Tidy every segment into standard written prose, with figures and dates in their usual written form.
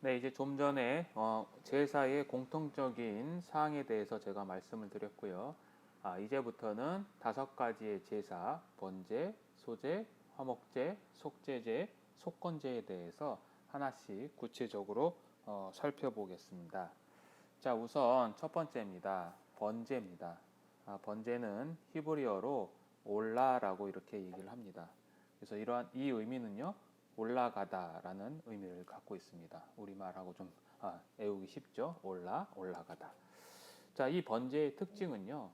네, 이제 좀 전에 제사의 공통적인 사항에 대해서 제가 말씀을 드렸고요. 이제부터는 5가지의 제사, 번제, 소제, 화목제, 속제제, 속건제에 대해서 하나씩 구체적으로 살펴보겠습니다. 자, 우선 첫 번째입니다. 번제입니다. 번제는 히브리어로 올라라고 이렇게 얘기를 합니다. 그래서 이러한 이 의미는요, 올라가다라는 의미를 갖고 있습니다. 우리말하고 좀 애우기 쉽죠? 올라가다. 자, 이 번제의 특징은요,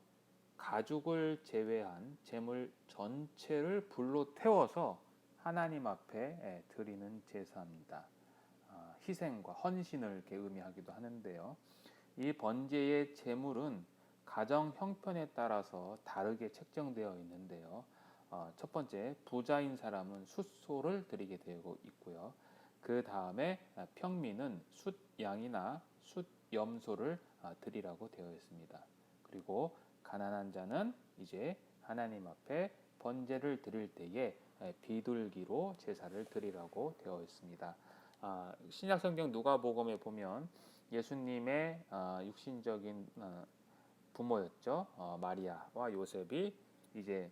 가죽을 제외한 재물 전체를 불로 태워서 하나님 앞에 드리는 제사입니다. 희생과 헌신을 이렇게 의미하기도 하는데요. 이 번제의 제물은 가정 형편에 따라서 다르게 책정되어 있는데요. 첫 번째, 부자인 사람은 숫소를 드리게 되고 있고요. 그 다음에 평민은 숫양이나 숫염소를 드리라고 되어 있습니다. 그리고 가난한 자는 이제 하나님 앞에 번제를 드릴 때에 비둘기로 제사를 드리라고 되어 있습니다. 신약 성경 누가복음에 보면 예수님의 육신적인 부모였죠. 마리아와 요셉이 이제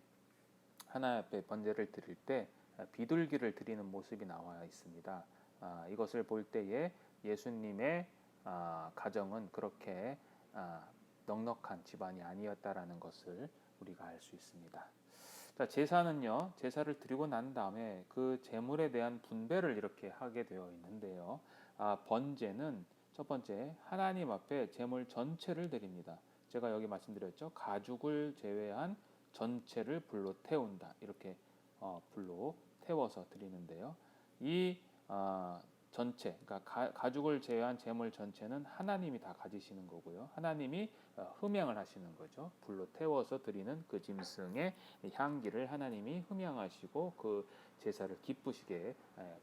하나님 앞에 번제를 드릴 때 비둘기를 드리는 모습이 나와 있습니다. 이것을 볼 때에 예수님의 가정은 그렇게 넉넉한 집안이 아니었다라는 것을 우리가 알 수 있습니다. 자, 제사는요, 제사를 드리고 난 다음에 그 제물에 대한 분배를 이렇게 하게 되어 있는데요. 번제는 첫 번째, 하나님 앞에 제물 전체를 드립니다. 제가 여기 말씀드렸죠. 가죽을 제외한 전체를 불로 태운다. 이렇게 불로 태워서 드리는데요. 이 전체, 그러니까 가죽을 제외한 재물 전체는 하나님이 다 가지시는 거고요. 하나님이 흠양을 하시는 거죠. 불로 태워서 드리는 그 짐승의 향기를 하나님이 흠양하시고 그 제사를 기쁘시게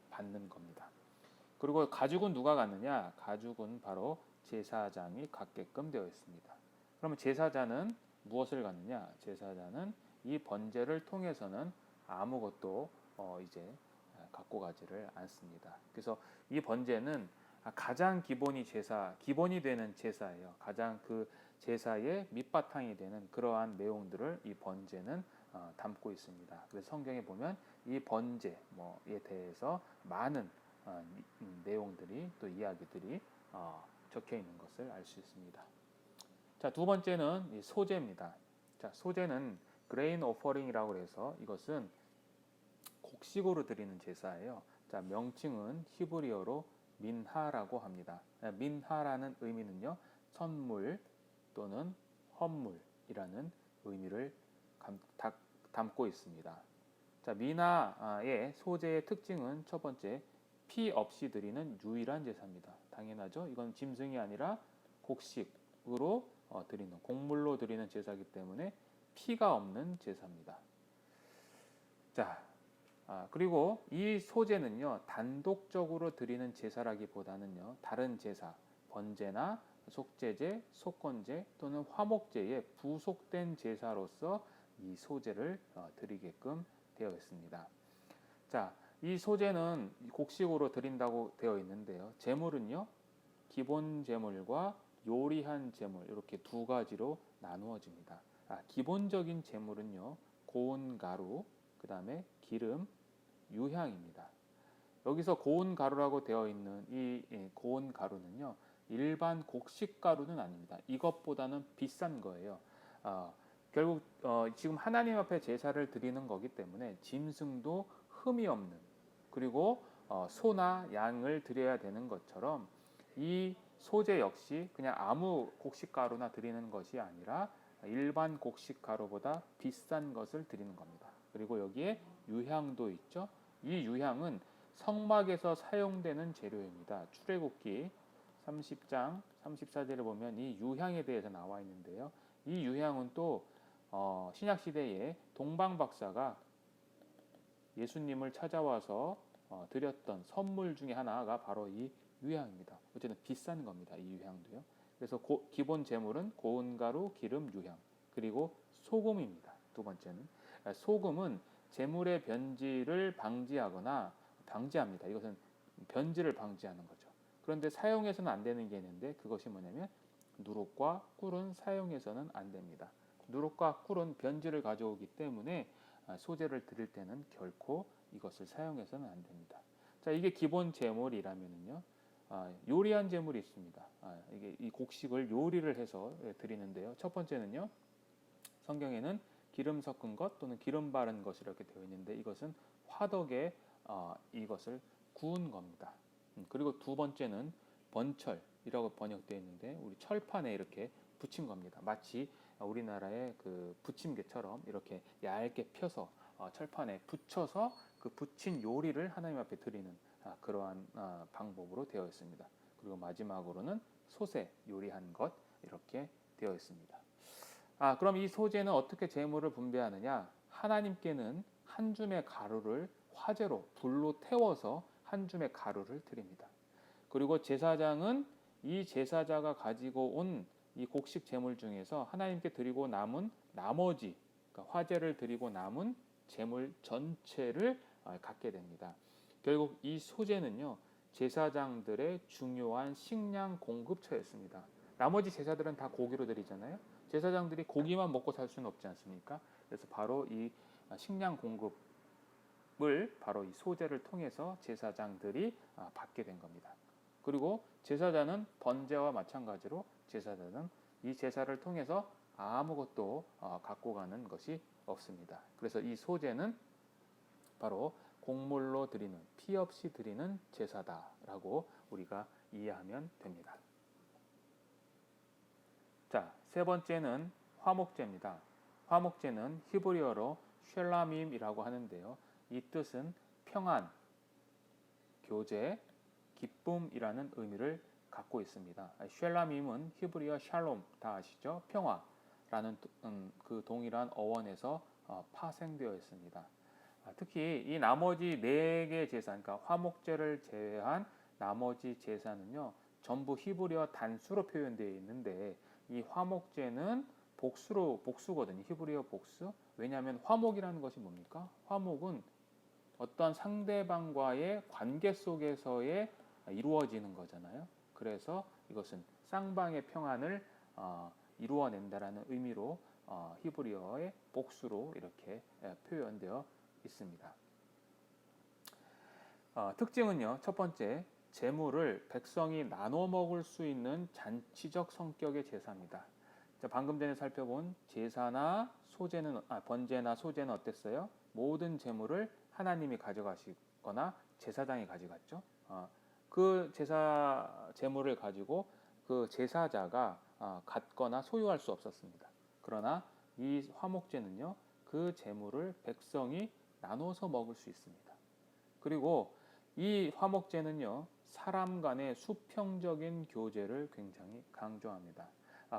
받는 겁니다. 그리고 가죽은 누가 갖느냐? 가죽은 바로 제사장이 갖게끔 되어 있습니다. 그러면 제사자는 무엇을 갖느냐? 제사자는 이 번제를 통해서는 아무것도 이제 갖고 가지를 않습니다. 그래서 이 번제는 가장 기본이 되는 제사예요. 가장 그 제사의 밑바탕이 되는 그러한 내용들을 이 번제는 담고 있습니다. 그래서 성경에 보면 이 번제에 대해서 많은 내용들이 또 이야기들이 적혀 있는 것을 알 수 있습니다. 자, 두 번째는 소제입니다. 자, 소제는 grain offering이라고 해서 이것은 곡식으로 드리는 제사예요. 자, 명칭은 히브리어로 민하라고 합니다. 민하라는 의미는요, 선물 또는 헌물이라는 의미를 담고 있습니다. 자, 미나의 소제의 특징은 첫 번째, 피 없이 드리는 유일한 제사입니다. 당연하죠. 이건 짐승이 아니라 곡식으로 드리는, 곡물로 드리는 제사이기 때문에 피가 없는 제사입니다. 자, 그리고 이 소제는요, 단독적으로 드리는 제사라기보다는요, 다른 제사, 번제나 속제제, 속건제 또는 화목제에 부속된 제사로서 이 소제를 드리게끔 되어 있습니다. 자, 이 소제는 곡식으로 드린다고 되어 있는데요. 제물은요, 기본 제물과 요리한 제물 이렇게 두 가지로 나누어집니다. 기본적인 제물은요, 고운 가루, 그 다음에 기름, 유향입니다. 여기서 고운 가루라고 되어 있는 이 고운 가루는요, 일반 곡식 가루는 아닙니다. 이것보다는 비싼 거예요. 결국 지금 하나님 앞에 제사를 드리는 거기 때문에 짐승도 흠이 없는, 그리고 소나 양을 드려야 되는 것처럼 이 소재 역시 그냥 아무 곡식 가루나 드리는 것이 아니라 일반 곡식 가루보다 비싼 것을 드리는 겁니다. 그리고 여기에 유향도 있죠. 이 유향은 성막에서 사용되는 재료입니다. 출애굽기 30장 34절을 보면 이 유향에 대해서 나와 있는데요. 이 유향은 또 신약 시대에 동방 박사가 예수님을 찾아와서 드렸던 선물 중에 하나가 바로 이 유향입니다. 어쨌든 비싼 겁니다. 이 유향도요. 그래서 기본 제물은 고운 가루, 기름, 유향, 그리고 소금입니다. 두 번째는 소금은 제물의 변질을 방지합니다. 이것은 변질을 방지하는 거죠. 그런데 사용해서는 안 되는 게 있는데 그것이 뭐냐면 누룩과 꿀은 사용해서는 안 됩니다. 누룩과 꿀은 변질을 가져오기 때문에 소재를 드릴 때는 결코 이것을 사용해서는 안 됩니다. 자, 이게 기본 제물이라면은요. 요리한 제물이 있습니다. 이게 이 곡식을 요리를 해서 드리는데요. 첫 번째는요. 성경에는 기름 섞은 것 또는 기름 바른 것이 이렇게 되어 있는데 이것은 화덕에 이것을 구운 겁니다. 그리고 두 번째는 번철이라고 번역되어 있는데 우리 철판에 이렇게 붙인 겁니다. 마치 우리나라의 그 부침개처럼 이렇게 얇게 펴서 철판에 붙여서 그 붙인 요리를 하나님 앞에 드리는 그러한 방법으로 되어 있습니다. 그리고 마지막으로는 솥에 요리한 것 이렇게 되어 있습니다. 그럼 이 소재는 어떻게 제물을 분배하느냐? 하나님께는 한 줌의 가루를 화재로 불로 태워서 한 줌의 가루를 드립니다. 그리고 제사장은 이 제사자가 가지고 온 이 곡식 제물 중에서 하나님께 드리고 남은 나머지 그러니까 화제를 드리고 남은 제물 전체를 갖게 됩니다. 결국 이 소재는요 제사장들의 중요한 식량 공급처였습니다. 나머지 제사들은 다 고기로 드리잖아요. 제사장들이 고기만 먹고 살 수는 없지 않습니까? 그래서 바로 이 식량 공급을 바로 이 소재를 통해서 제사장들이 받게 된 겁니다. 그리고 제사자는 번제와 마찬가지로 제사자는 이 제사를 통해서 아무것도 갖고 가는 것이 없습니다. 그래서 이 소재는 바로 곡물로 드리는 피 없이 드리는 제사다라고 우리가 이해하면 됩니다. 자, 세 번째는 화목제입니다. 화목제는 히브리어로 쉘라밈이라고 하는데요. 이 뜻은 평안, 교제, 기쁨이라는 의미를 갖고 있습니다. 쉘라밈은 히브리어 샬롬 다 아시죠? 평화라는 그 동일한 어원에서 파생되어 있습니다. 특히 이 나머지 4개 제사, 그러니까 화목제를 제외한 나머지 제사는요, 전부 히브리어 단수로 표현되어 있는데 이 화목제는 복수거든요. 히브리어 복수. 왜냐하면 화목이라는 것이 뭡니까? 화목은 어떤 상대방과의 관계 속에서의 이루어지는 거잖아요. 그래서 이것은 쌍방의 평안을 이루어낸다라는 의미로 히브리어의 복수로 이렇게 표현되어 있습니다. 특징은요. 첫 번째, 제물을 백성이 나눠 먹을 수 있는 잔치적 성격의 제사입니다. 자, 방금 전에 살펴본 제사나 소제는 번제나 소제는 어땠어요? 모든 제물을 하나님이 가져가시거나 제사장이 가져갔죠. 그 제물을 가지고 그 제사자가 갖거나 소유할 수 없었습니다. 그러나 이 화목제는요, 그 제물을 백성이 나눠서 먹을 수 있습니다. 그리고 이 화목제는요, 사람 간의 수평적인 교제를 굉장히 강조합니다.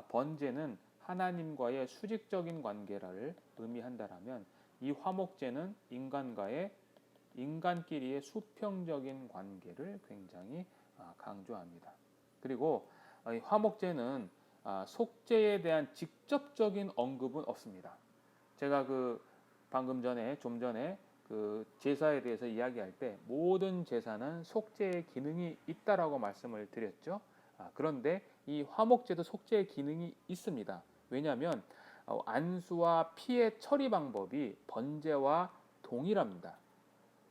번제는 하나님과의 수직적인 관계를 의미한다라면 이 화목제는 인간끼리의 수평적인 관계를 굉장히 강조합니다. 그리고 화목제는 속죄에 대한 직접적인 언급은 없습니다. 제가 좀 전에 그 제사에 대해서 이야기할 때 모든 제사는 속죄의 기능이 있다라고 말씀을 드렸죠. 그런데 이 화목제도 속죄의 기능이 있습니다. 왜냐하면 안수와 피의 처리 방법이 번제와 동일합니다.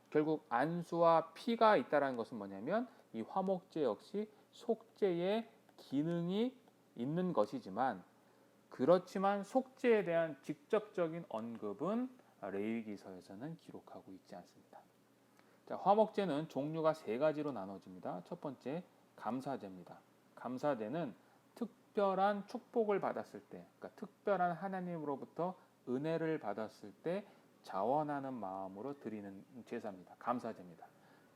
결국 안수와 피가 있다는 것은 뭐냐면 이 화목제 역시 속죄의 기능이 있는 것이지만 그렇지만 속죄에 대한 직접적인 언급은 레위기서에서는 기록하고 있지 않습니다. 자, 화목제는 종류가 3가지로 나눠집니다. 첫 번째, 감사제입니다. 감사제는 특별한 축복을 받았을 때, 그러니까 특별한 하나님으로부터 은혜를 받았을 때 자원하는 마음으로 드리는 제사입니다. 감사제입니다.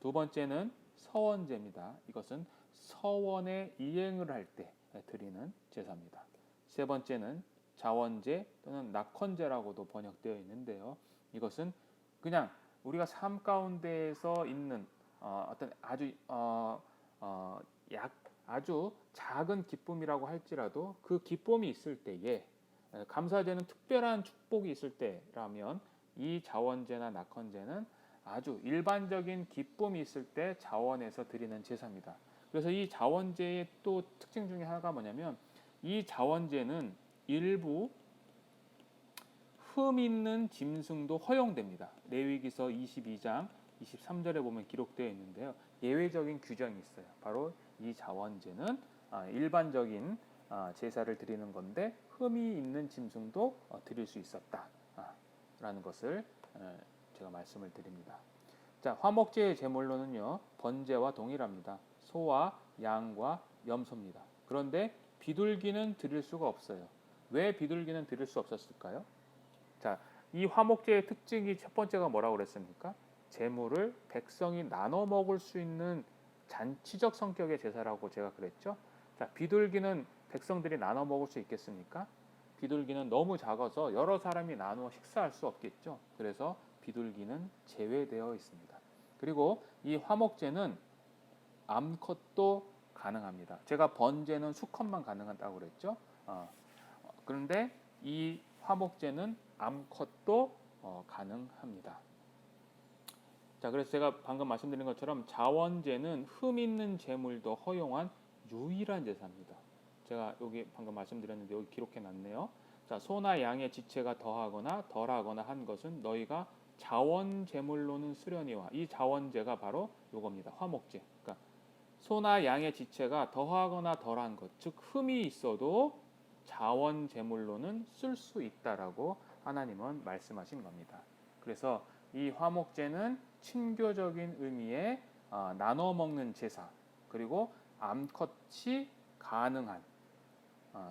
두 번째는 서원제입니다. 이것은 서원에 이행을 할 때 드리는 제사입니다. 세 번째는 자원제 또는 낙헌제라고도 번역되어 있는데요. 이것은 그냥 우리가 삶 가운데에서 있는 어떤 아주 작은 기쁨이라고 할지라도 그 기쁨이 있을 때에 감사제는 특별한 축복이 있을 때라면 이 자원제나 낙헌제는 아주 일반적인 기쁨이 있을 때 자원해서 드리는 제사입니다. 그래서 이 자원제의 또 특징 중에 하나가 뭐냐면 이 자원제는 일부 흠 있는 짐승도 허용됩니다. 레위기서 22장 23절에 보면 기록되어 있는데요. 예외적인 규정이 있어요. 바로 이 자원제는 일반적인 제사를 드리는 건데 흠이 있는 짐승도 드릴 수 있었다라는 것을 제가 말씀을 드립니다. 자, 화목제의 제물로는요 번제와 동일합니다. 소와 양과 염소입니다. 그런데 비둘기는 드릴 수가 없어요. 왜 비둘기는 드릴 수 없었을까요? 자, 이 화목제의 특징이 첫 번째가 뭐라고 그랬습니까? 제물을 백성이 나눠 먹을 수 있는 잔치적 성격의 제사라고 제가 그랬죠. 자, 비둘기는 백성들이 나눠 먹을 수 있겠습니까? 비둘기는 너무 작아서 여러 사람이 나누어 식사할 수 없겠죠. 그래서 비둘기는 제외되어 있습니다. 그리고 이 화목제는 암컷도 가능합니다. 제가 번제는 수컷만 가능하다고 그랬죠. 그런데 이 화목제는 암컷도 가능합니다. 자, 그래서 제가 방금 말씀드린 것처럼 자원제는 흠 있는 제물도 허용한 유일한 제사입니다. 제가 여기 방금 말씀드렸는데 여기 기록해 놨네요. 자, 소나 양의 지체가 더하거나 덜하거나 한 것은 너희가 자원 제물로는 쓰려니와 이 자원제가 바로 요겁니다. 화목제. 그러니까 소나 양의 지체가 더하거나 덜한 것, 즉 흠이 있어도 자원 제물로는 쓸 수 있다라고 하나님은 말씀하신 겁니다. 그래서 이 화목제는 친교적인 의미의 나눠 먹는 제사, 그리고 암컷이 가능한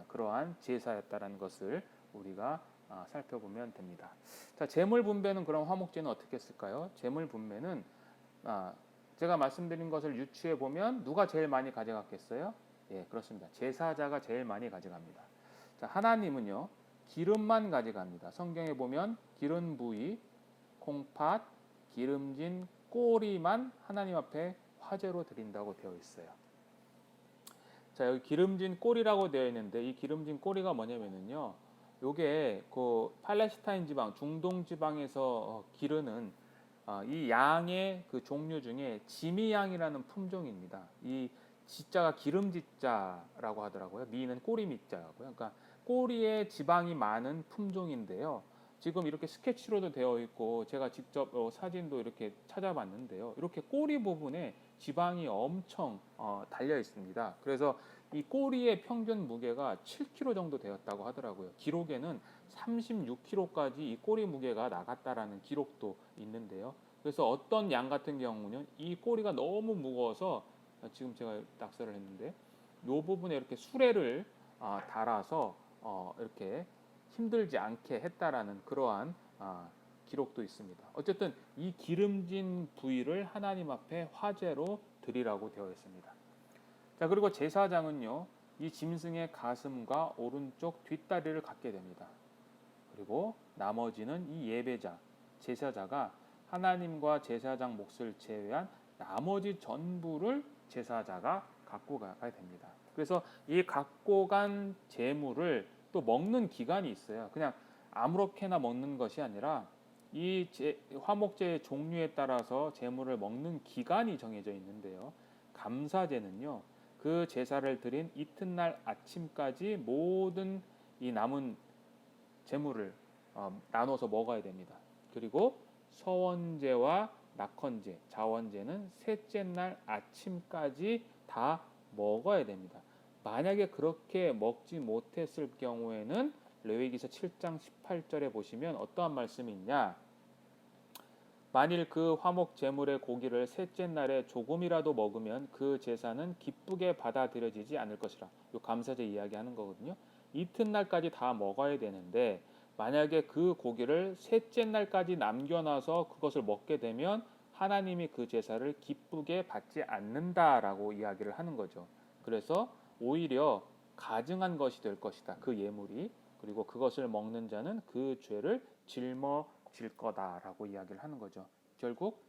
그러한 제사였다라는 것을 우리가 살펴보면 됩니다. 자, 제물 분배는 그럼 화목제는 어떻게 했을까요? 제물 분배는 제가 말씀드린 것을 유추해 보면 누가 제일 많이 가져갔겠어요? 예, 그렇습니다. 제사자가 제일 많이 가져갑니다. 자, 하나님은요 기름만 가져갑니다. 성경에 보면 기름 부위, 콩팥, 기름진 꼬리만 하나님 앞에 화제로 드린다고 되어 있어요. 자, 여기 기름진 꼬리라고 되어 있는데 이 기름진 꼬리가 뭐냐면요, 요게 그 팔레스타인 지방, 중동 지방에서 기르는 이 양의 그 종류 중에 지미양이라는 품종입니다. 이 지자가 기름지자라고 하더라고요. 미는 꼬리 밑자고요. 그러니까 꼬리에 지방이 많은 품종인데요. 지금 이렇게 스케치로도 되어 있고 제가 직접 사진도 이렇게 찾아봤는데요. 이렇게 꼬리 부분에 지방이 엄청 달려 있습니다. 그래서 이 꼬리의 평균 무게가 7kg 정도 되었다고 하더라고요. 기록에는 36kg까지 이 꼬리 무게가 나갔다라는 기록도 있는데요. 그래서 어떤 양 같은 경우는 이 꼬리가 너무 무거워서 지금 제가 낙서를 했는데 이 부분에 이렇게 수레를 달아서 이렇게 힘들지 않게 했다라는 그러한 기록도 있습니다. 어쨌든 이 기름진 부위를 하나님 앞에 화제로 드리라고 되어 있습니다. 자, 그리고 제사장은요 이 짐승의 가슴과 오른쪽 뒷다리를 갖게 됩니다. 그리고 나머지는 이 예배자, 제사자가 하나님과 제사장 몫을 제외한 나머지 전부를 제사자가 갖고 가야 됩니다. 그래서 이 갖고 간 제물을 또 먹는 기간이 있어요. 그냥 아무렇게나 먹는 것이 아니라 이 화목제의 종류에 따라서 제물을 먹는 기간이 정해져 있는데요. 감사제는요, 그 제사를 드린 이튿날 아침까지 모든 이 남은 제물을 나눠서 먹어야 됩니다. 그리고 서원제와 낙헌제, 자원제는 셋째 날 아침까지 다 먹어야 됩니다. 만약에 그렇게 먹지 못했을 경우에는 레위기서 7장 18절에 보시면 어떠한 말씀이 있냐? 만일 그 화목 제물의 고기를 셋째 날에 조금이라도 먹으면 그 제사는 기쁘게 받아들여지지 않을 것이라. 요 감사제 이야기하는 거거든요. 이튿날까지 다 먹어야 되는데 만약에 그 고기를 셋째 날까지 남겨놔서 그것을 먹게 되면 하나님이 그 제사를 기쁘게 받지 않는다라고 이야기를 하는 거죠. 그래서 오히려 가증한 것이 될 것이다. 그 예물이. 그리고 그것을 먹는 자는 그 죄를 짊어질 거다라고 이야기를 하는 거죠. 결국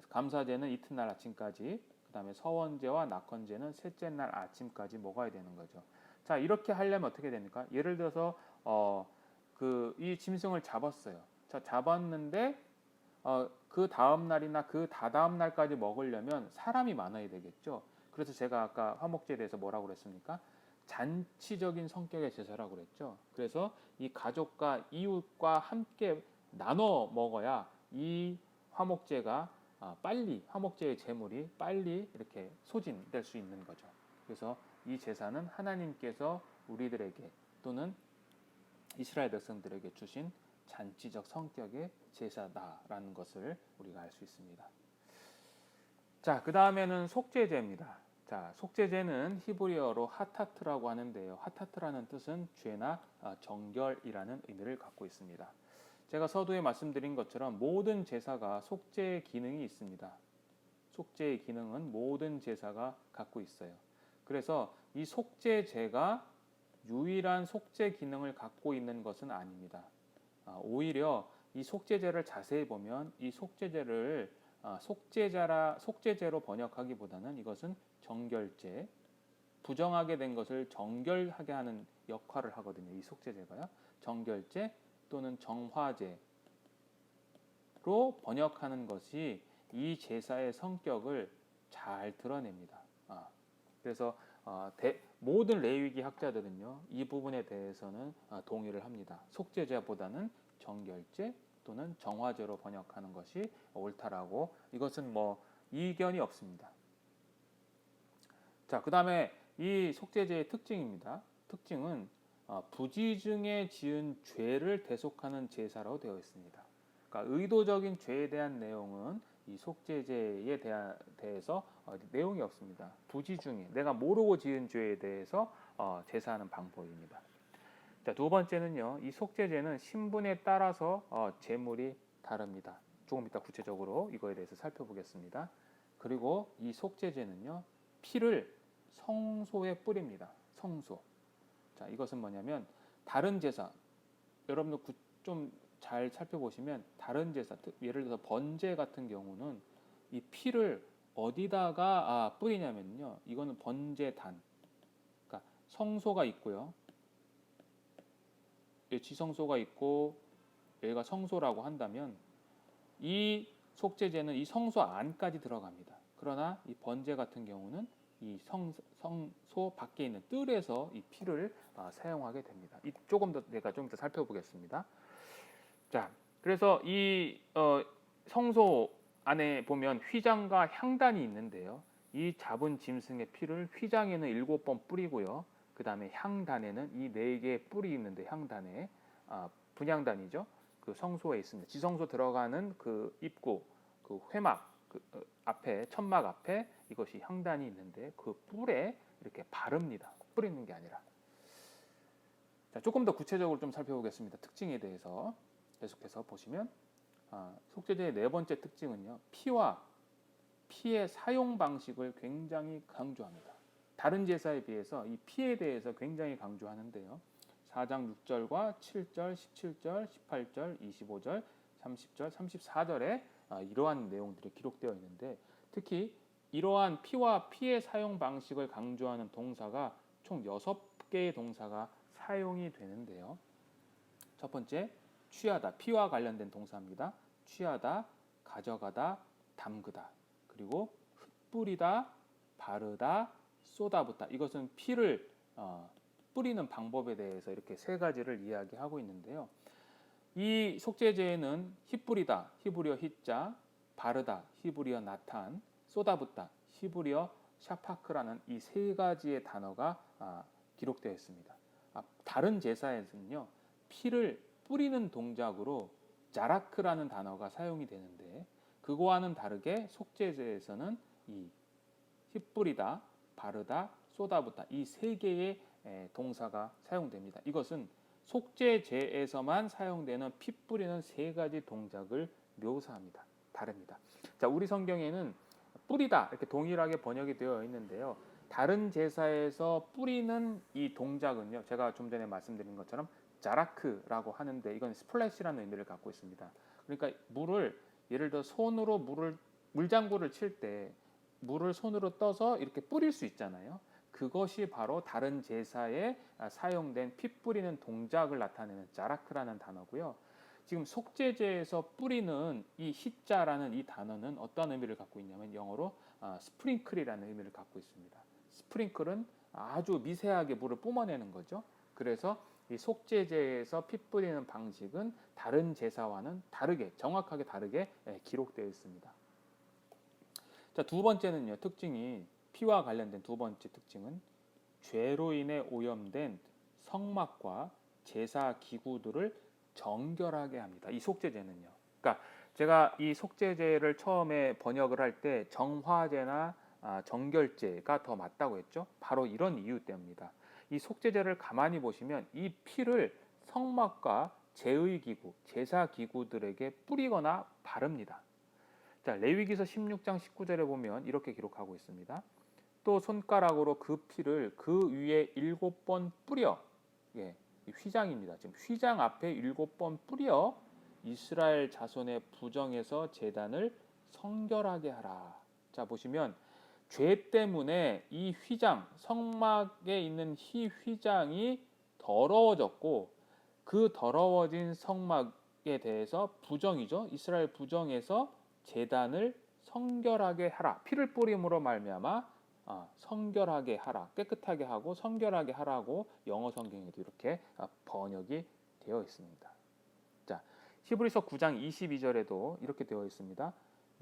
감사제는 이튿날 아침까지, 그 다음에 서원제와 낙헌제는 셋째 날 아침까지 먹어야 되는 거죠. 자, 이렇게 하려면 어떻게 됩니까? 예를 들어서 이 짐승을 잡았어요. 자, 잡았는데 그 다음 날이나 그 다다음 날까지 먹으려면 사람이 많아야 되겠죠. 그래서 제가 아까 화목제에 대해서 뭐라고 그랬습니까? 잔치적인 성격의 제사라고 그랬죠. 그래서 이 가족과 이웃과 함께 나눠 먹어야 이 화목제가 빨리 화목제의 제물이 빨리 이렇게 소진될 수 있는 거죠. 그래서 이 제사는 하나님께서 우리들에게 또는 이스라엘 백성들에게 주신 잔치적 성격의 제사다라는 것을 우리가 알 수 있습니다. 자, 그 다음에는 속죄제입니다. 자, 속죄제는 히브리어로 하타트라고 하는데요. 하타트라는 뜻은 죄나 정결이라는 의미를 갖고 있습니다. 제가 서두에 말씀드린 것처럼 모든 제사가 속죄의 기능이 있습니다. 속죄의 기능은 모든 제사가 갖고 있어요. 그래서 이 속죄제가 유일한 속죄 기능을 갖고 있는 것은 아닙니다. 오히려 이 속죄제를 자세히 보면 이 속죄제를 속죄제로 번역하기보다는 이것은 정결제, 부정하게 된 것을 정결하게 하는 역할을 하거든요. 이 속죄제가요. 정결제 또는 정화제로 번역하는 것이 이 제사의 성격을 잘 드러냅니다. 그래서 모든 레위기 학자들은요, 이 부분에 대해서는 동의를 합니다. 속죄제보다는 정결제 또는 정화제로 번역하는 것이 옳다라고, 이것은 뭐 이견이 없습니다. 자, 그 다음에 이 속죄제의 특징입니다. 특징은 부지중에 지은 죄를 대속하는 제사로 되어 있습니다. 그러니까 의도적인 죄에 대한 내용은 이 속죄제에 대해서 내용이 없습니다. 부지중에 내가 모르고 지은 죄에 대해서 제사하는 방법입니다. 자, 두 번째는요, 이 속죄제는 신분에 따라서 제물이 다릅니다. 조금 이따 구체적으로 이거에 대해서 살펴보겠습니다. 그리고 이 속죄제는요, 피를 성소에 뿌립니다. 성소. 자, 이것은 뭐냐면 다른 제사, 여러분들 좀 잘 살펴보시면 다른 제사, 예를 들어서 번제 같은 경우는 이 피를 어디다가 뿌리냐면요, 이거는 번제단, 그러니까 성소가 있고요, 지성소가 있고 여기가 성소라고 한다면 이 속죄제는 이 성소 안까지 들어갑니다. 그러나 이 번제 같은 경우는 이 성소 밖에 있는 뜰에서 이 피를 사용하게 됩니다. 조금 더 내가 좀 더 살펴보겠습니다. 자, 그래서 이 성소 안에 보면 휘장과 향단이 있는데요. 이 잡은 짐승의 피를 휘장에는 7번 뿌리고요. 그 다음에 향단에는 이 4개의 뿔이 있는데, 향단에 분향단이죠. 그 성소에 있습니다. 지성소 들어가는 그 입구, 그 회막, 앞에 천막 앞에 이것이 향단이 있는데 그 뿔에 이렇게 바릅니다. 뿌리는 게 아니라. 자, 조금 더 구체적으로 좀 살펴보겠습니다. 특징에 대해서 계속해서 보시면 속죄제의 네 번째 특징은요, 피의 사용 방식을 굉장히 강조합니다. 다른 제사에 비해서 이 피에 대해서 굉장히 강조하는데요. 4장 6절과 7절, 17절, 18절, 25절, 30절, 34절에 이러한 내용들이 기록되어 있는데, 특히 이러한 피와 피의 사용 방식을 강조하는 동사가 총 6개의 동사가 사용이 되는데요. 첫 번째, 취하다, 피와 관련된 동사입니다. 취하다, 가져가다, 담그다, 그리고 흩뿌리다, 바르다, 쏟아붓다. 이것은 피를 뿌리는 방법에 대해서 이렇게 세 가지를 이야기하고 있는데요. 이 속죄제에는 흩뿌리다, 히브리어 hit자, 바르다, 히브리어 나탄, 쏟아붓다, 히브리어 샤파크라는 이 세 가지의 단어가 기록되어 있습니다. 다른 제사에서는요, 피를 뿌리는 동작으로 자라크라는 단어가 사용이 되는데, 그거와는 다르게 속죄제에서는 이 흩뿌리다, 바르다, 쏟아붓다, 이 세 개의 동사가 사용됩니다. 이것은 속죄제에서만 사용되는 피 뿌리는 세 가지 동작을 묘사합니다. 다릅니다. 자, 우리 성경에는 뿌리다 이렇게 동일하게 번역이 되어 있는데요. 다른 제사에서 뿌리는 이 동작은요, 제가 좀 전에 말씀드린 것처럼 자라크라고 하는데, 이건 스플래시라는 의미를 갖고 있습니다. 그러니까 물을, 예를 들어 손으로 물장구를 칠 때 물을 손으로 떠서 이렇게 뿌릴 수 있잖아요. 그것이 바로 다른 제사에 사용된 피 뿌리는 동작을 나타내는 자라크라는 단어고요. 지금 속죄제에서 뿌리는 이 희자라는 이 단어는 어떤 의미를 갖고 있냐면 영어로 스프링클이라는 의미를 갖고 있습니다. 스프링클은 아주 미세하게 물을 뿜어내는 거죠. 그래서 이 속죄제에서 피 뿌리는 방식은 다른 제사와는 다르게, 정확하게 다르게 기록되어 있습니다. 자, 두 번째는요, 특징이 피와 관련된 두 번째 특징은 죄로 인해 오염된 성막과 제사 기구들을 정결하게 합니다. 이 속죄제는요. 그러니까 제가 이 속죄제를 처음에 번역을 할 때 정화제나 정결제가 더 맞다고 했죠. 바로 이런 이유 때문입니다. 이 속죄제를 가만히 보시면 이 피를 성막과 제의 기구, 제사 기구들에게 뿌리거나 바릅니다. 자, 레위기서 16장 19절에 보면 이렇게 기록하고 있습니다. 또 손가락으로 그 피를 그 위에 7번 뿌려, 예, 휘장입니다. 지금 휘장 앞에 7번 뿌려 이스라엘 자손의 부정에서 제단을 성결하게 하라. 자, 보시면 죄 때문에 이 휘장, 성막에 있는 이 휘장이 더러워졌고 그 더러워진 성막에 대해서 부정이죠. 이스라엘 부정에서 제단을 성결하게 하라. 피를 뿌림으로 말미암아 성결하게 하라. 깨끗하게 하고 성결하게 하라고 영어 성경에도 이렇게 번역이 되어 있습니다. 자, 히브리서 9장 22절에도 이렇게 되어 있습니다.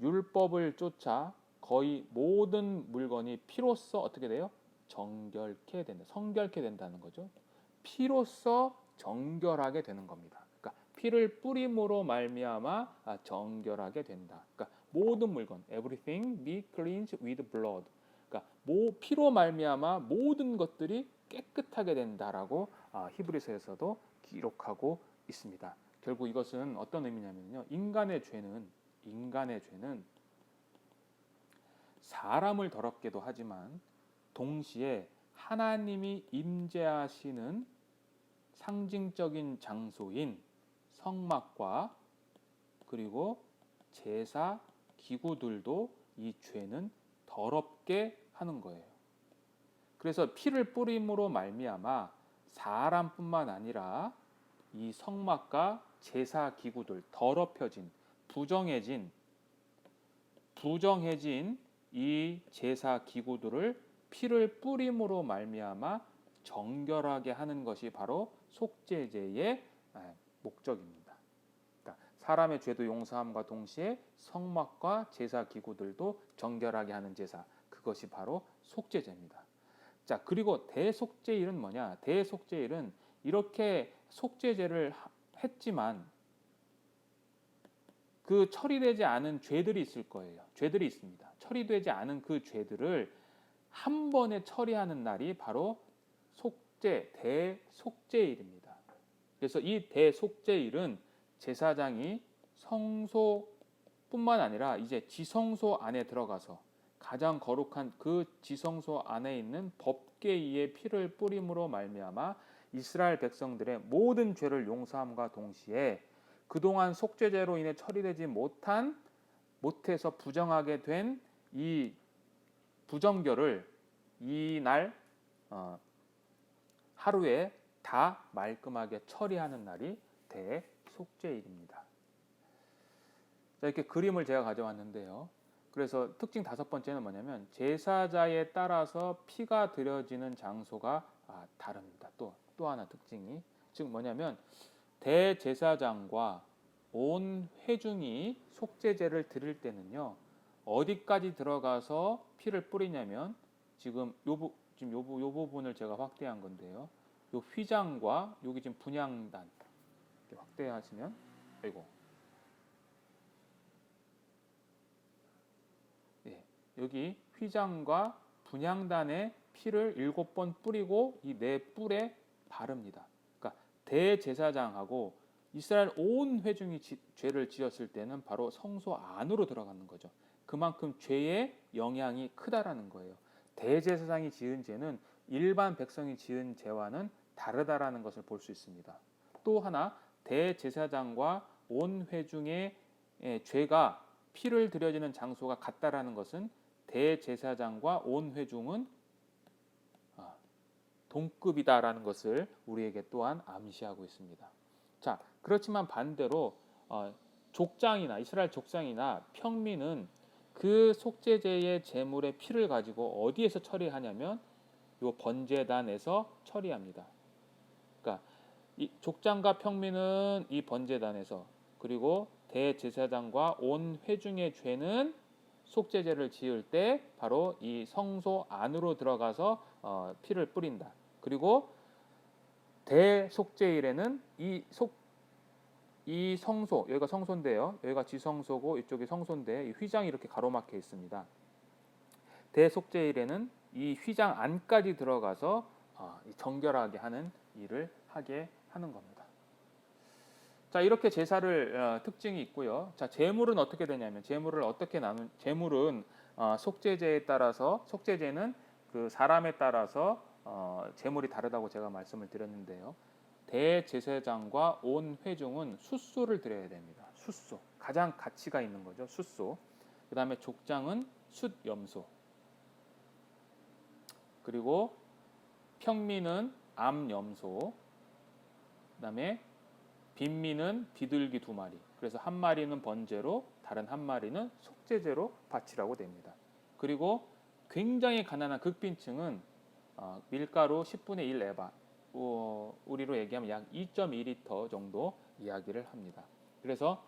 율법을 쫓아 거의 모든 물건이 피로써 어떻게 돼요? 정결케 된다. 성결케 된다는 거죠. 피로써 정결하게 되는 겁니다. 그러니까 피를 뿌림으로 말미암아 정결하게 된다. 그러니까 모든 물건, everything be cleansed with blood. 그러니까 피로 말미암아 모든 것들이 깨끗하게 된다라고 히브리서에서도 기록하고 있습니다. 결국 이것은 어떤 의미냐면요. 인간의 죄는 사람을 더럽게도 하지만 동시에 하나님이 임재하시는 상징적인 장소인 성막과 그리고 제사 기구들도 이 죄는 더럽게 하는 거예요. 그래서 피를 뿌림으로 말미암아 사람뿐만 아니라 이 성막과 제사 기구들 더럽혀진 부정해진 이 제사 기구들을 피를 뿌림으로 말미암아 정결하게 하는 것이 바로 속죄제의 목적입니다. 그러니까 사람의 죄도 용서함과 동시에 성막과 제사 기구들도 정결하게 하는 제사, 그것이 바로 속죄제입니다. 자, 그리고 대속죄일은 뭐냐? 대속죄일은 이렇게 속죄제를 했지만 그 처리되지 않은 죄들이 있을 거예요. 죄들이 있습니다. 처리되지 않은 그 죄들을 한 번에 처리하는 날이 바로 대속죄일입니다. 그래서 이 대속죄일은 제사장이 성소뿐만 아니라 이제 지성소 안에 들어가서 가장 거룩한 그 지성소 안에 있는 법궤의 피를 뿌림으로 말미암아 이스라엘 백성들의 모든 죄를 용서함과 동시에 그동안 속죄제로 인해 처리되지 못해서 부정하게 된 이 부정결을 이날 하루에 다 말끔하게 처리하는 날이 대속죄일입니다. 자, 이렇게 그림을 제가 가져왔는데요. 그래서 특징 다섯 번째는 뭐냐면 제사자에 따라서 피가 드려지는 장소가 다릅니다. 또 하나 특징이 즉 뭐냐면 대제사장과 온 회중이 속죄제를 드릴 때는요. 어디까지 들어가서 피를 뿌리냐면 지금 요 부분을 제가 확대한 건데요. 요 휘장과 여기 지금 분향단 이렇게 확대하시면 여기 휘장과 분향단에 피를 7번 뿌리고 이 네 뿔에 바릅니다. 그러니까 대제사장하고 이스라엘 온 회중이 죄를 지었을 때는 바로 성소 안으로 들어가는 거죠. 그만큼 죄의 영향이 크다라는 거예요. 대제사장이 지은 죄는 일반 백성이 지은 죄와는 다르다라는 것을 볼 수 있습니다. 또 하나 대제사장과 온 회중의 죄가 피를 드려지는 장소가 같다라는 것은 대제사장과 온 회중은 동급이다라는 것을 우리에게 또한 암시하고 있습니다. 자, 그렇지만 반대로 족장이나 이스라엘 족장이나 평민은 그 속죄제의 제물의 피를 가지고 어디에서 처리하냐면 요 번제단에서 처리합니다. 그러니까 이 족장과 평민은 이 번제단에서, 그리고 대제사장과 온 회중의 죄는 속죄제를 지을 때 바로 이 성소 안으로 들어가서 피를 뿌린다. 그리고 대속죄일에는 이 성소, 여기가 성소인데요. 여기가 지성소고 이쪽이 성소인데 이 휘장이 이렇게 가로막혀 있습니다. 대속죄일에는 이 휘장 안까지 들어가서 정결하게 하는 일을 하게 하는 겁니다. 자, 이렇게 제사를 특징이 있고요. 자, 제물은 어떻게 되냐면 제물은 속죄제에 따라서, 속죄제는 그 사람에 따라서 제물이 다르다고 제가 말씀을 드렸는데요. 대제사장과 온 회중은 숫소를 드려야 됩니다. 숫소, 가장 가치가 있는 거죠. 숫소. 그 다음에 족장은 숫염소, 그리고 평민은 암염소, 그 다음에 빈민은 비둘기 2마리. 그래서 한 마리는 번제로, 다른 한 마리는 속죄제로 바치라고 됩니다. 그리고 굉장히 가난한 극빈층은 밀가루 10분의 1 에바, 우리로 얘기하면 약 2.2리터 정도 이야기를 합니다. 그래서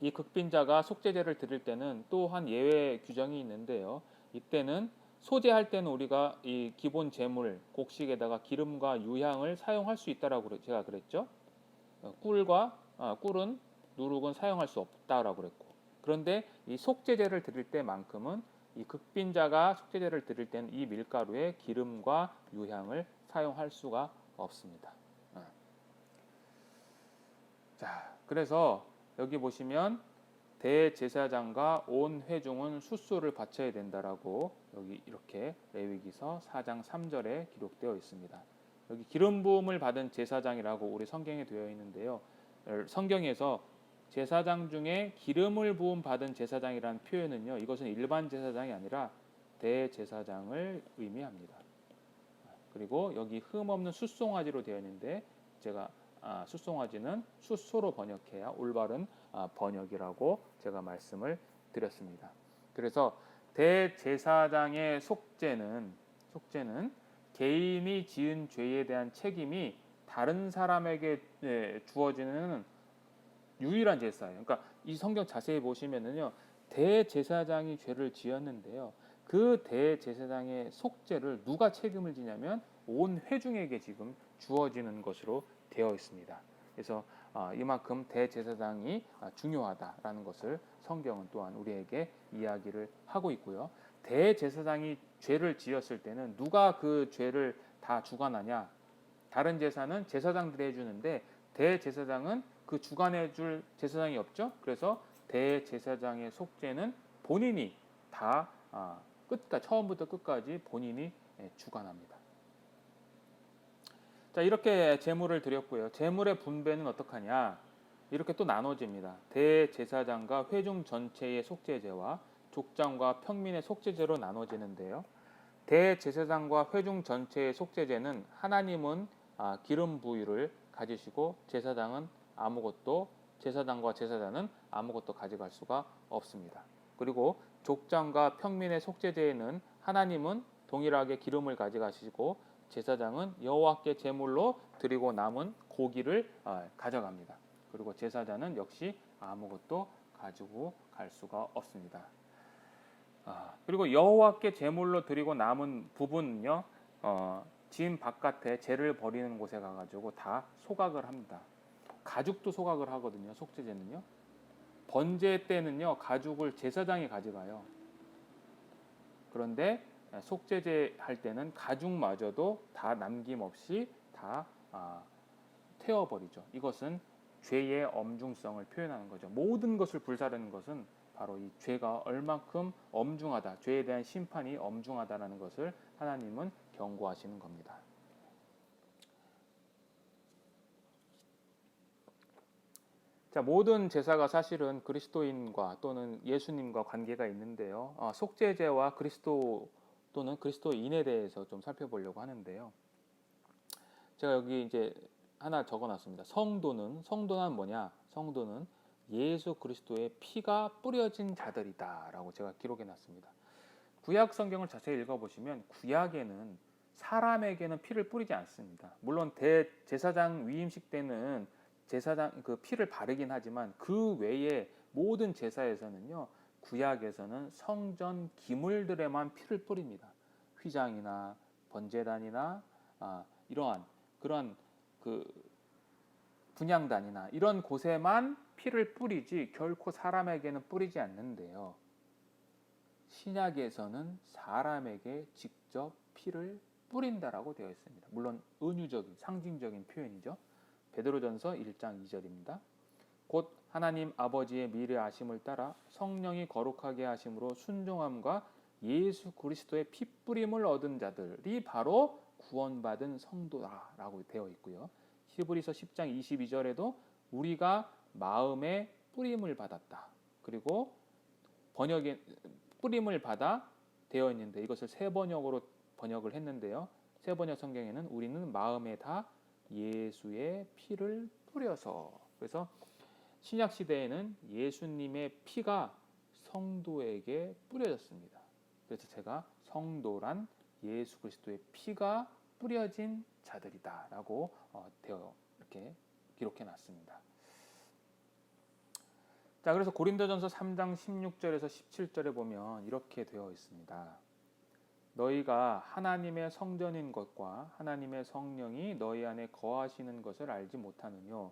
이 극빈자가 속죄제를 드릴 때는 또한 예외 규정이 있는데요. 이때는 소제할 때는 우리가 이 기본 제물 곡식에다가 기름과 유향을 사용할 수 있다라고 제가 그랬죠. 꿀은 누룩은 사용할 수 없다라고 그랬고, 그런데 이 속죄제를 드릴 때만큼은 이 극빈자가 속죄제를 드릴 때는 이 밀가루에 기름과 유향을 사용할 수가 없습니다. 자, 그래서 여기 보시면 대제사장과 온 회중은 숫소를 바쳐야 된다라고 여기 이렇게 레위기서 4장 3절에 기록되어 있습니다. 여기 기름 부음을 받은 제사장이라고 우리 성경에 되어 있는데요. 성경에서 제사장 중에 기름을 부음 받은 제사장이라는 표현은요, 이것은 일반 제사장이 아니라 대제사장을 의미합니다. 그리고 여기 흠 없는 숫송아지로 되어 있는데 제가 숫송아지는 숫소로 번역해야 올바른 번역이라고 제가 말씀을 드렸습니다. 그래서 대제사장의 속죄는 개인이 지은 죄에 대한 책임이 다른 사람에게 주어지는 유일한 제사예요. 그러니까 이 성경 자세히 보시면은요, 대제사장이 죄를 지었는데요, 그 대제사장의 속죄를 누가 책임을 지냐면 온 회중에게 지금 주어지는 것으로 되어 있습니다. 그래서 이만큼 대제사장이 중요하다라는 것을 성경은 또한 우리에게 이야기를 하고 있고요. 대제사장이 죄를 지었을 때는 누가 그 죄를 다 주관하냐? 다른 제사는 제사장들이 해주는데 대제사장은 그 주관해 줄 제사장이 없죠. 그래서 대제사장의 속죄는 본인이 다 처음부터 끝까지 본인이 주관합니다. 자, 이렇게 제물을 드렸고요. 제물의 분배는 어떡하냐? 이렇게 또 나눠집니다. 대제사장과 회중 전체의 속죄제와 족장과 평민의 속죄제로 나눠지는데요. 대제사장과 회중 전체의 속죄제는 하나님은 기름 부위를 가지시고 제사장과 제사장은 아무것도 가져갈 수가 없습니다. 그리고 족장과 평민의 속죄제에는 하나님은 동일하게 기름을 가져가시고 제사장은 여호와께 제물로 드리고 남은 고기를 가져갑니다. 그리고 제사장은 역시 아무것도 가지고 갈 수가 없습니다. 그리고 여호와께 제물로 드리고 남은 부분은요, 진 바깥에 재를 버리는 곳에 가가지고 다 소각을 합니다. 가죽도 소각을 하거든요. 속죄제는요. 번제 때는요, 가죽을 제사장이 가져가요. 그런데 속죄제 할 때는 가죽마저도 다 남김없이 다 태워버리죠. 이것은 죄의 엄중성을 표현하는 거죠. 모든 것을 불사르는 것은 바로 이 죄가 얼만큼 엄중하다, 죄에 대한 심판이 엄중하다라는 것을 하나님은 경고하시는 겁니다. 자, 모든 제사가 사실은 그리스도인과 또는 예수님과 관계가 있는데요. 속죄제와 그리스도 또는 그리스도인에 대해서 좀 살펴보려고 하는데요. 제가 여기 이제 하나 적어놨습니다. 성도는 뭐냐? 성도는 예수 그리스도의 피가 뿌려진 자들이다라고 제가 기록해놨습니다. 구약 성경을 자세히 읽어보시면 구약에는 사람에게는 피를 뿌리지 않습니다. 물론 대제사장 위임식 때는 제사장 그 피를 바르긴 하지만 그 외에 모든 제사에서는요, 구약에서는 성전 기물들에만 피를 뿌립니다. 휘장이나 번제단이나 이러한 그런 그 분향단이나 이런 곳에만 피를 뿌리지 결코 사람에게는 뿌리지 않는데요. 신약에서는 사람에게 직접 피를 뿌린다라고 되어 있습니다. 물론 은유적인 상징적인 표현이죠. 베드로전서 1장 2절입니다. 곧 하나님 아버지의 미래 아심을 따라 성령이 거룩하게 하심으로 순종함과 예수 그리스도의 피 뿌림을 얻은 자들이 바로 구원받은 성도다라고 되어 있고요. 히브리서 10장 22절에도 우리가 마음에 뿌림을 받았다. 그리고 번역에 뿌림을 받아 되어 있는데 이것을 세 번역으로 번역을 했는데요. 세 번역 성경에는 우리는 마음에 다 예수의 피를 뿌려서, 그래서 신약 시대에는 예수님의 피가 성도에게 뿌려졌습니다. 그래서 제가 성도란 예수 그리스도의 피가 뿌려진 자들이다라고 되어 이렇게 기록해 놨습니다. 자, 그래서 고린도전서 3장 16절에서 17절에 보면 이렇게 되어 있습니다. 너희가 하나님의 성전인 것과 하나님의 성령이 너희 안에 거하시는 것을 알지 못하느뇨.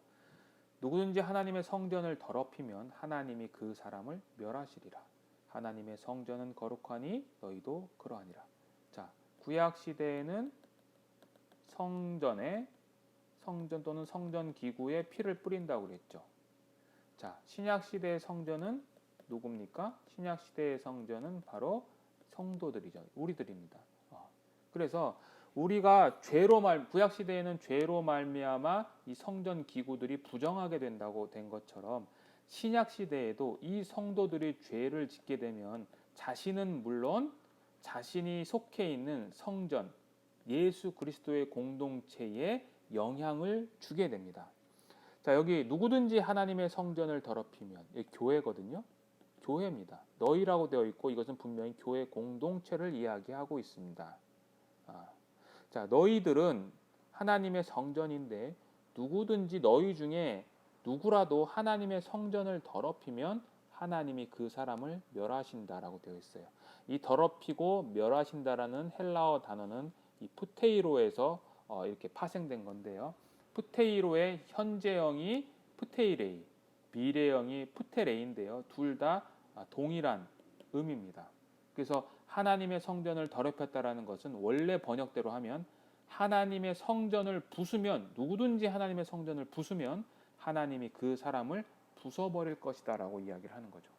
누구든지 하나님의 성전을 더럽히면 하나님이 그 사람을 멸하시리라. 하나님의 성전은 거룩하니 너희도 그러하니라. 자, 구약 시대에는 성전 또는 성전 기구에 피를 뿌린다고 그랬죠. 자, 신약 시대의 성전은 누굽니까? 신약 시대의 성전은 바로 성도들이죠. 우리들입니다. 그래서 우리가 구약 시대에는 죄로 말미암아 이 성전 기구들이 부정하게 된다고 된 것처럼 신약 시대에도 이 성도들이 죄를 짓게 되면 자신은 물론 자신이 속해 있는 성전, 예수 그리스도의 공동체에 영향을 주게 됩니다. 자, 여기 누구든지 하나님의 성전을 더럽히면, 교회거든요. 교회입니다. 너희라고 되어 있고 이것은 분명히 교회 공동체를 이야기하고 있습니다. 자, 너희들은 하나님의 성전인데 누구든지 너희 중에 누구라도 하나님의 성전을 더럽히면 하나님이 그 사람을 멸하신다라고 되어 있어요. 이 더럽히고 멸하신다라는 헬라어 단어는 이 푸테이로에서 이렇게 파생된 건데요. 푸테이로의 현재형이 푸테이레이, 미래형이 푸테레인데요. 둘 다 동일한 의미입니다. 그래서 하나님의 성전을 더럽혔다라는 것은 원래 번역대로 하면 하나님의 성전을 부수면, 누구든지 하나님의 성전을 부수면 하나님이 그 사람을 부숴버릴 것이다라고 이야기를 하는 거죠.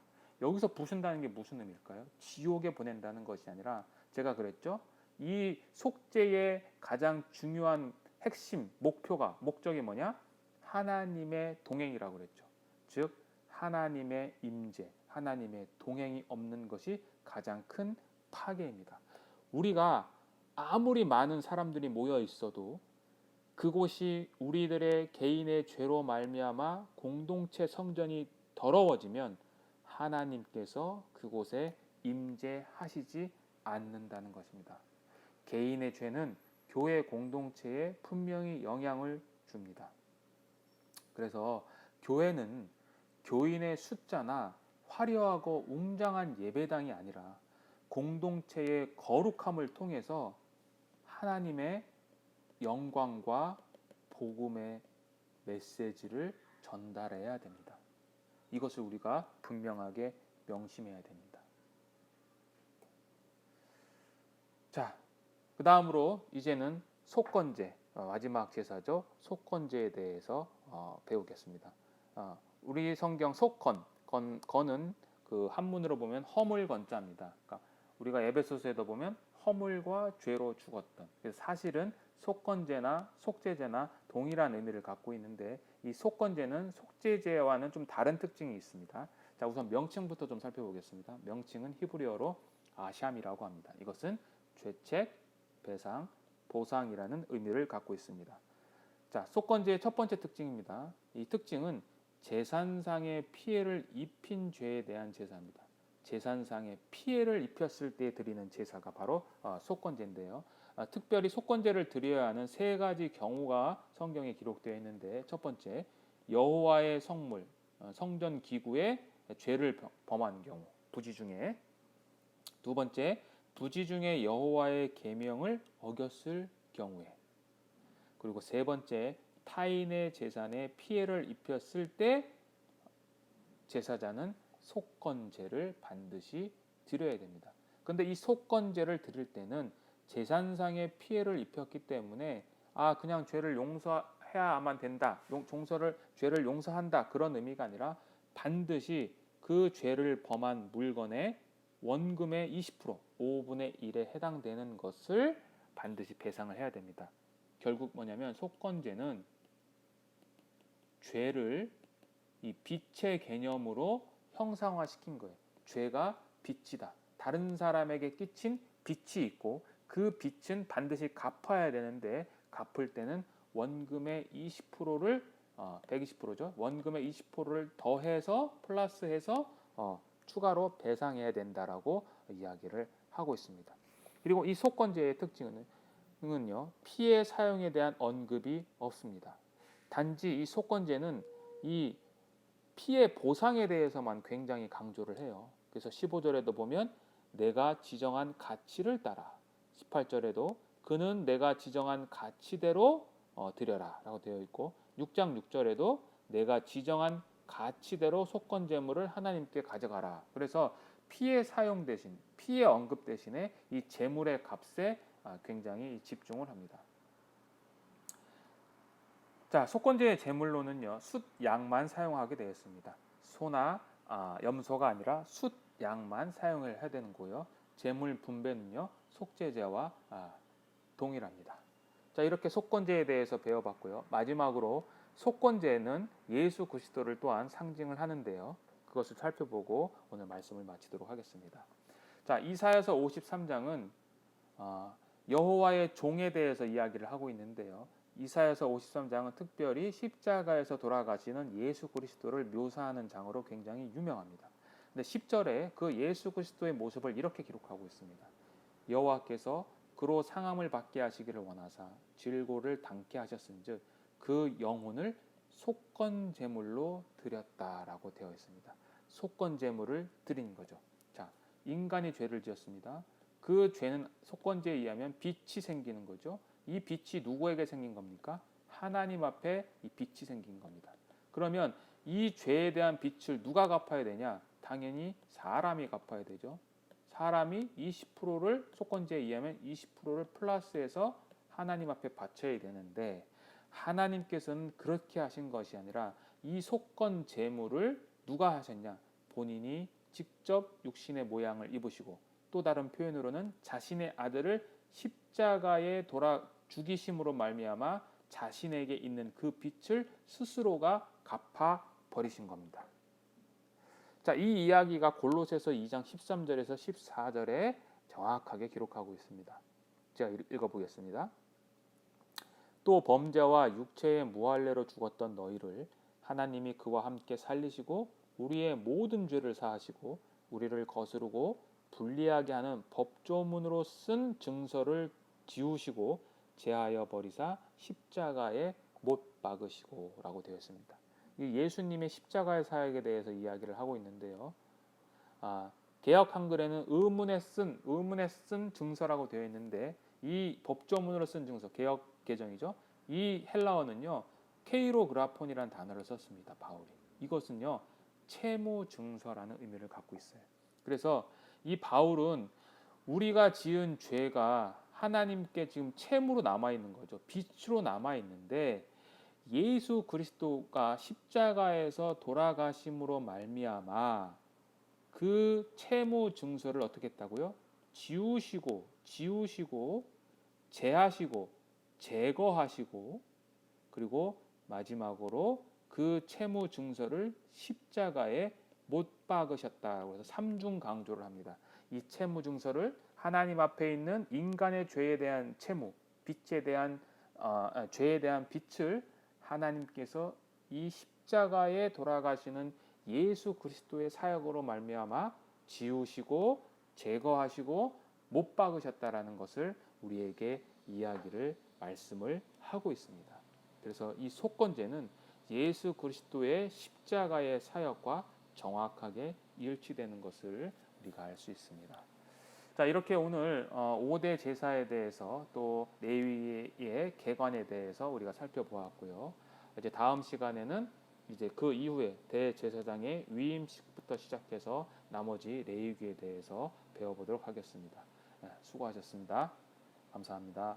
여기서 부순다는 게 무슨 의미일까요? 지옥에 보낸다는 것이 아니라, 제가 그랬죠. 이 속죄의 가장 중요한 핵심 목적이 뭐냐? 하나님의 동행이라고 그랬죠. 즉 하나님의 임재, 하나님의 동행이 없는 것이 가장 큰 파괴입니다. 우리가 아무리 많은 사람들이 모여 있어도 그곳이 우리들의 개인의 죄로 말미암아 공동체 성전이 더러워지면 하나님께서 그곳에 임재하시지 않는다는 것입니다. 개인의 죄는 교회 공동체에 분명히 영향을 줍니다. 그래서 교회는 교인의 숫자나 화려하고 웅장한 예배당이 아니라 공동체의 거룩함을 통해서 하나님의 영광과 복음의 메시지를 전달해야 됩니다. 이것을 우리가 분명하게 명심해야 됩니다. 자, 그 다음으로 이제는 속건제, 마지막 제사죠. 속건제에 대해서 배우겠습니다. 우리 성경 건은 그 한문으로 보면 허물 건자입니다. 그러니까 우리가 에베소서에도 보면 허물과 죄로 죽었던. 그래서 사실은 속건제나 속죄제나 동일한 의미를 갖고 있는데 이 속건제는 속죄제와는 좀 다른 특징이 있습니다. 자, 우선 명칭부터 좀 살펴보겠습니다. 명칭은 히브리어로 아샴이라고 합니다. 이것은 죄책, 배상, 보상이라는 의미를 갖고 있습니다. 자, 속건제의 첫 번째 특징입니다. 이 특징은 재산상의 피해를 입힌 죄에 대한 제사입니다. 재산상의 피해를 입혔을 때 드리는 제사가 바로 속건제인데요. 특별히 속건제를 드려야 하는 세 가지 경우가 성경에 기록되어 있는데, 첫 번째, 여호와의 성물, 성전 기구에 죄를 범한 경우, 부지 중에. 두 번째, 부지 중에 여호와의 계명을 어겼을 경우에. 그리고 세 번째, 타인의 재산에 피해를 입혔을 때 제사자는 속건제를 반드시 드려야 됩니다. 그런데 이 속건제를 드릴 때는 재산상의 피해를 입혔기 때문에 그냥 죄를 용서해야만 된다, 죄를 용서한다, 그런 의미가 아니라 반드시 그 죄를 범한 물건의 원금의 20%, 5분의 1에 해당되는 것을 반드시 배상을 해야 됩니다. 결국 뭐냐면 속건제는 죄를 이 빚의 개념으로 형상화시킨 거예요. 죄가 빚이다. 다른 사람에게 끼친 빚이 있고 그 빚은 반드시 갚아야 되는데, 갚을 때는 원금의 20%를 120%죠. 원금의 20%를 더해서 플러스해서 추가로 배상해야 된다라고 이야기를 하고 있습니다. 그리고 이 속건제의 특징은요, 피해 사용에 대한 언급이 없습니다. 단지 이 속건제는 이 피해 보상에 대해서만 굉장히 강조를 해요. 그래서 15절에도 보면 내가 지정한 가치를 따라, 18절에도 그는 내가 지정한 가치대로 드려라 라고 되어 있고, 6장 6절에도 내가 지정한 가치대로 속건제물을 하나님께 가져가라. 그래서 피해 사용 대신, 피해 언급 대신에 이 제물의 값에 굉장히 집중을 합니다. 자, 속건제의 제물로는요, 숫 양만 사용하게 되었습니다. 소나 염소가 아니라 숫 양만 사용을 해야 되는 거고요. 제물 분배는요, 속죄제와 동일합니다. 자, 이렇게 속건제에 대해서 배워봤고요. 마지막으로 속건제는 예수 그리스도를 또한 상징을 하는데요. 그것을 살펴보고 오늘 말씀을 마치도록 하겠습니다. 자, 이사야서 53장은 여호와의 종에 대해서 이야기를 하고 있는데요. 이사야서 53장은 특별히 십자가에서 돌아가시는 예수 그리스도를 묘사하는 장으로 굉장히 유명합니다. 근데 10절에 그 예수 그리스도의 모습을 이렇게 기록하고 있습니다. 여호와께서 그로 상함을 받게 하시기를 원하사 질고를 당케 하셨은즉 그 영혼을 속건 제물로 드렸다라고 되어 있습니다. 속건 제물을 드린 거죠. 자, 인간이 죄를 지었습니다. 그 죄는 속건제에 의하면 빚이 생기는 거죠. 이 빚이 누구에게 생긴 겁니까? 하나님 앞에 이 빚이 생긴 겁니다. 그러면 이 죄에 대한 빚을 누가 갚아야 되냐? 당연히 사람이 갚아야 되죠. 사람이 20%를 속건제에 의하면 20%를 플러스해서 하나님 앞에 바쳐야 되는데, 하나님께서는 그렇게 하신 것이 아니라 이 속건 제물을 누가 하셨냐? 본인이 직접 육신의 모양을 입으시고, 또 다른 표현으로는 자신의 아들을 십자가에 죽이심으로 말미암아 자신에게 있는 그 빚을 스스로가 갚아 버리신 겁니다. 자, 이 이야기가 골로새서 2장 13절에서 14절에 정확하게 기록하고 있습니다. 제가 읽어보겠습니다. 또 범죄와 육체의 무할례로 죽었던 너희를 하나님이 그와 함께 살리시고 우리의 모든 죄를 사하시고 우리를 거스르고 불리하게 하는 법조문으로 쓴 증서를 지우시고 제하여 버리사 십자가에 못 박으시고 라고 되어 있습니다. 이 예수님의 십자가의 사역에 대해서 이야기를 하고 있는데요. 개역 한글에는 의문에 쓴 증서라고 되어 있는데, 이 법조문으로 쓴 증서, 개역 개정이죠. 이 헬라어는요, 케이로그라폰이라는 단어를 썼습니다. 바울이. 이것은요, 채무 증서라는 의미를 갖고 있어요. 그래서 이 바울은 우리가 지은 죄가 하나님께 지금 채무로 남아 있는 거죠. 빚으로 남아 있는데, 예수 그리스도가 십자가에서 돌아가심으로 말미암아 그 채무 증서를 어떻게 했다고요? 지우시고 제하시고 제거하시고, 그리고 마지막으로 그 채무 증서를 십자가에 못 박으셨다고 해서 삼중 강조를 합니다. 이 채무 증서를 하나님 앞에 있는 인간의 죄에 대한 채무, 빚에 대한 죄에 대한 빚을 하나님께서 이 십자가에 돌아가시는 예수 그리스도의 사역으로 말미암아 지우시고 제거하시고 못 박으셨다라는 것을 우리에게 이야기를 말씀을 하고 있습니다. 그래서 이 속건제는 예수 그리스도의 십자가의 사역과 정확하게 일치되는 것을 우리가 알 수 있습니다. 자, 이렇게 오늘 5대 제사에 대해서 또 레위의 계관에 대해서 우리가 살펴보았고요. 이제 다음 시간에는 이제 그 이후에 대제사장의 위임식부터 시작해서 나머지 레위기에 대해서 배워보도록 하겠습니다. 수고하셨습니다. 감사합니다.